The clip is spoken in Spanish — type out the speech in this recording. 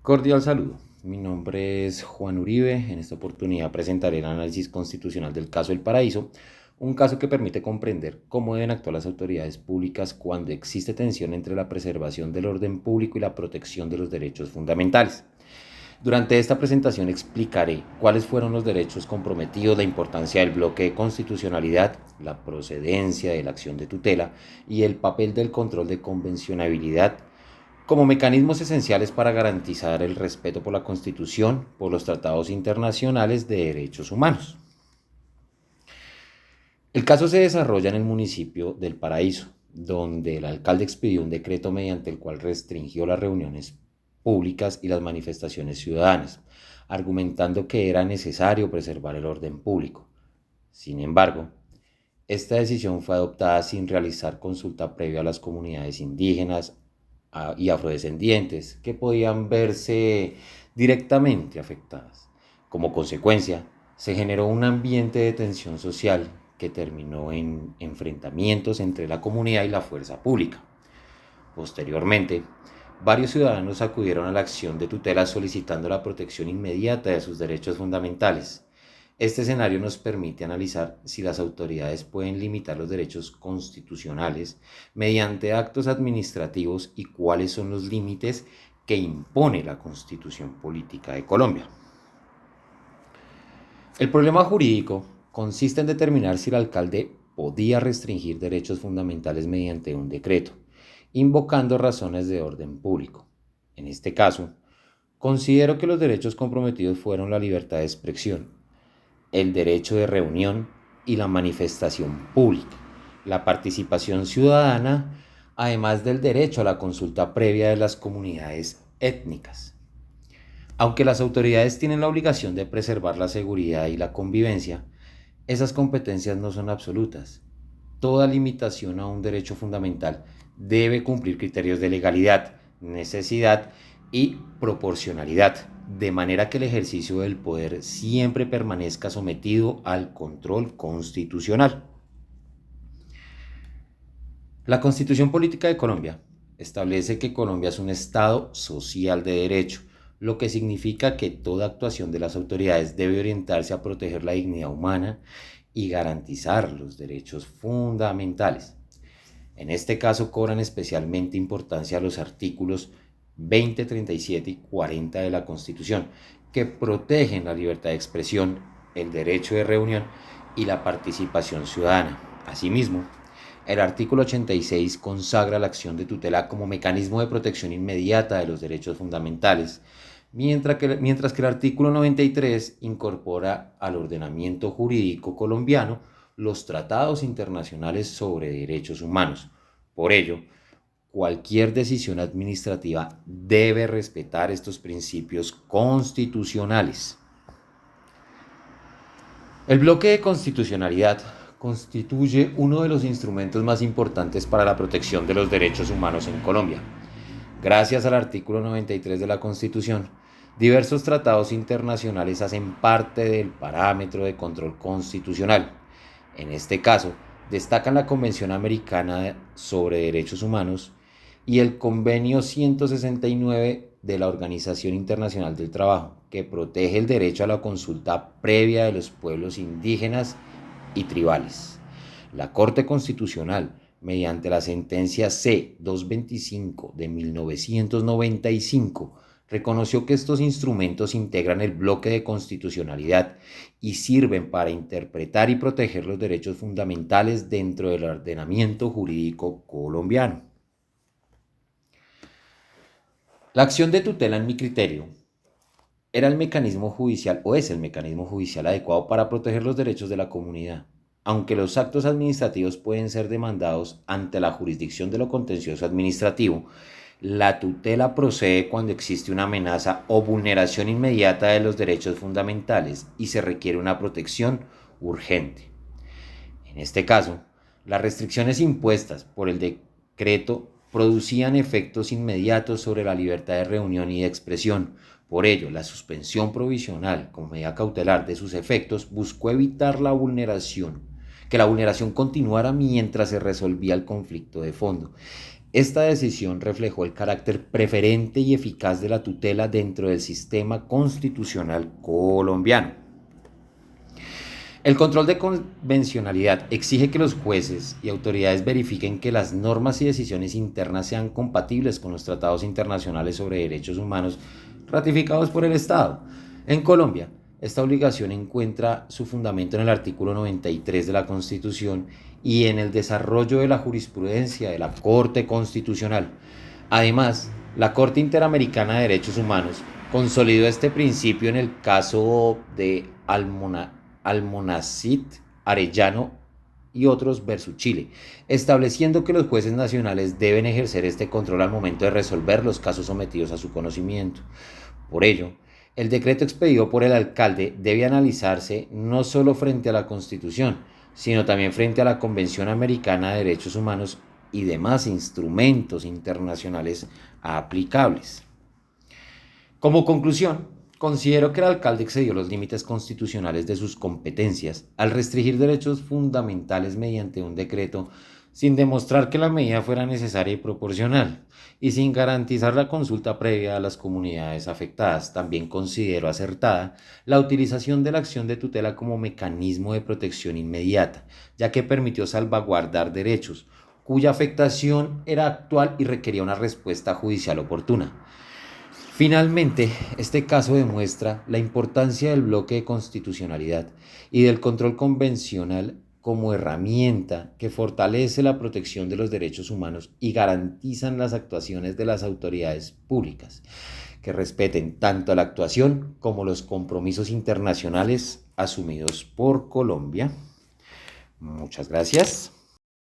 Cordial saludo. Mi nombre es Juan Uribe. En esta oportunidad presentaré el análisis constitucional del caso El Paraíso, un caso que permite comprender cómo deben actuar las autoridades públicas cuando existe tensión entre la preservación del orden público y la protección de los derechos fundamentales. Durante esta presentación explicaré cuáles fueron los derechos comprometidos, la importancia del bloque de constitucionalidad, la procedencia de la acción de tutela y el papel del control de convencionabilidad como mecanismos esenciales para garantizar el respeto por la Constitución, por los tratados internacionales de derechos humanos. El caso se desarrolla en el municipio del Paraíso, donde el alcalde expidió un decreto mediante el cual restringió las reuniones públicas y las manifestaciones ciudadanas, argumentando que era necesario preservar el orden público. Sin embargo, esta decisión fue adoptada sin realizar consulta previa a las comunidades indígenas y afrodescendientes que podían verse directamente afectadas. Como consecuencia, se generó un ambiente de tensión social que terminó en enfrentamientos entre la comunidad y la fuerza pública. Posteriormente, varios ciudadanos acudieron a la acción de tutela solicitando la protección inmediata de sus derechos fundamentales. Este escenario nos permite analizar si las autoridades pueden limitar los derechos constitucionales mediante actos administrativos y cuáles son los límites que impone la Constitución Política de Colombia. El problema jurídico consiste en determinar si el alcalde podía restringir derechos fundamentales mediante un decreto, invocando razones de orden público. En este caso, considero que los derechos comprometidos fueron la libertad de expresión, el derecho de reunión y la manifestación pública, la participación ciudadana, además del derecho a la consulta previa de las comunidades étnicas. Aunque las autoridades tienen la obligación de preservar la seguridad y la convivencia, esas competencias no son absolutas. Toda limitación a un derecho fundamental debe cumplir criterios de legalidad, necesidad y proporcionalidad, de manera que el ejercicio del poder siempre permanezca sometido al control constitucional. La Constitución Política de Colombia establece que Colombia es un Estado social de derecho, lo que significa que toda actuación de las autoridades debe orientarse a proteger la dignidad humana y garantizar los derechos fundamentales. En este caso cobran especialmente importancia los artículos 20, 37 y 40 de la Constitución, que protegen la libertad de expresión, el derecho de reunión y la participación ciudadana. Asimismo, el artículo 86 consagra la acción de tutela como mecanismo de protección inmediata de los derechos fundamentales, mientras que el artículo 93 incorpora al ordenamiento jurídico colombiano los tratados internacionales sobre derechos humanos. Por ello, cualquier decisión administrativa debe respetar estos principios constitucionales. El bloque de constitucionalidad constituye uno de los instrumentos más importantes para la protección de los derechos humanos en Colombia. Gracias al artículo 93 de la Constitución, diversos tratados internacionales hacen parte del parámetro de control constitucional. En este caso, destacan la Convención Americana sobre Derechos Humanos y el Convenio 169 de la Organización Internacional del Trabajo, que protege el derecho a la consulta previa de los pueblos indígenas y tribales. La Corte Constitucional, mediante la sentencia C-225 de 1995, reconoció que estos instrumentos integran el bloque de constitucionalidad y sirven para interpretar y proteger los derechos fundamentales dentro del ordenamiento jurídico colombiano. La acción de tutela, en mi criterio, era el mecanismo judicial o es el mecanismo judicial adecuado para proteger los derechos de la comunidad. Aunque los actos administrativos pueden ser demandados ante la jurisdicción de lo contencioso administrativo, la tutela procede cuando existe una amenaza o vulneración inmediata de los derechos fundamentales y se requiere una protección urgente. En este caso, las restricciones impuestas por el decreto producían efectos inmediatos sobre la libertad de reunión y de expresión. Por ello, la suspensión provisional como medida cautelar de sus efectos buscó evitar que la vulneración continuara mientras se resolvía el conflicto de fondo. Esta decisión reflejó el carácter preferente y eficaz de la tutela dentro del sistema constitucional colombiano. El control de convencionalidad exige que los jueces y autoridades verifiquen que las normas y decisiones internas sean compatibles con los tratados internacionales sobre derechos humanos ratificados por el Estado. En Colombia, esta obligación encuentra su fundamento en el artículo 93 de la Constitución y en el desarrollo de la jurisprudencia de la Corte Constitucional. Además, la Corte Interamericana de Derechos Humanos consolidó este principio en el caso de Almonacid, Arellano y otros versus Chile, estableciendo que los jueces nacionales deben ejercer este control al momento de resolver los casos sometidos a su conocimiento. Por ello, el decreto expedido por el alcalde debe analizarse no solo frente a la Constitución, sino también frente a la Convención Americana de Derechos Humanos y demás instrumentos internacionales aplicables. Como conclusión, considero que el alcalde excedió los límites constitucionales de sus competencias al restringir derechos fundamentales mediante un decreto sin demostrar que la medida fuera necesaria y proporcional, y sin garantizar la consulta previa a las comunidades afectadas. También considero acertada la utilización de la acción de tutela como mecanismo de protección inmediata, ya que permitió salvaguardar derechos cuya afectación era actual y requería una respuesta judicial oportuna. Finalmente, este caso demuestra la importancia del bloque de constitucionalidad y del control convencional como herramienta que fortalece la protección de los derechos humanos y garantizan las actuaciones de las autoridades públicas, que respeten tanto la actuación como los compromisos internacionales asumidos por Colombia. Muchas gracias.